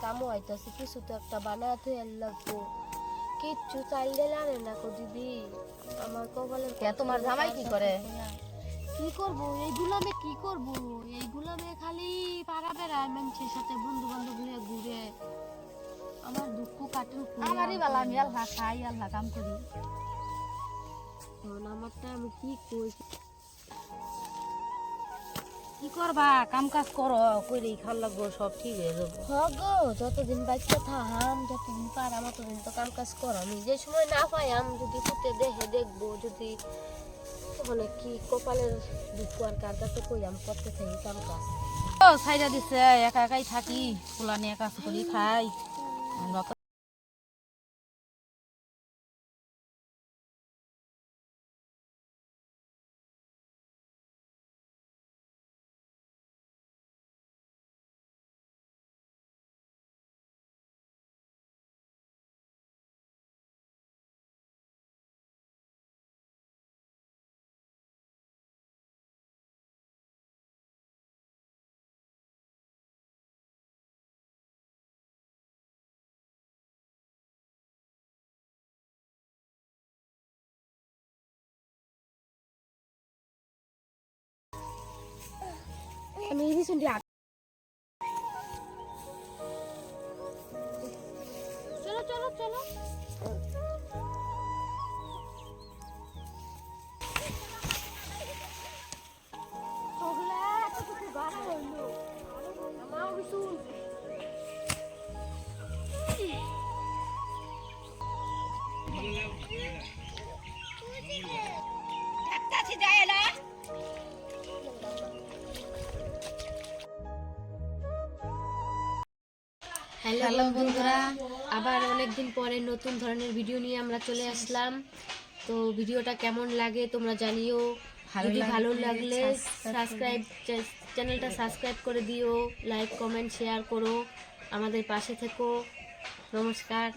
কামও আইতাছে, কিছু তো একটা বানাতে লাগবো। কিচ্ছু চাইলে আনে না গো দিদি, আমার কপালের তোমার জামাই কি করে? কি করবো এইগুলো আমি, কি করবো এইগুলো আমি, খালি পাড়া বেড়ায় মানুষের সাথে বন্ধু বান্ধব নিয়ে ঘুরে। আমার দুঃখ কাটে আমারই বালা, আমি আল্লাহ খাই আল্লাহ কাম করি। আমারটা আমি কি করি, কি করবা, কাম কাজ করো, কইরেই খাল লাগবো, সব ঠিক হয়ে যাবো। গো যতদিন বাচ্চা থাম, যতদিন পারাম ততদিন তো কাম কাজ করো। আমি যে সময় না পাইম, যদি পুঁতে দেখে দেখবো, যদি ওখানে কি কপালের দুঃখ আর কারটা তো কইরাম করতে থাকি কাম কাজ। ও ছাইরা দিছে, একা একাই থাকি, পোলা নিয়ে কাজ করি খাই। আমি এই বিছুন দিয়ে চলো চলো চলো। হ্যালো বন্ধুরা, আবার অনেকদিন পরে নতুন ধরনের ভিডিও নিয়ে আমরা চলে আসলাম। তো ভিডিওটা কেমন লাগে তোমরা জানিও। যদি ভালো লাগলে চ্যানেলটা সাবস্ক্রাইব করে দিও, লাইক কমেন্ট শেয়ার করো, আমাদের পাশে থেকো। নমস্কার।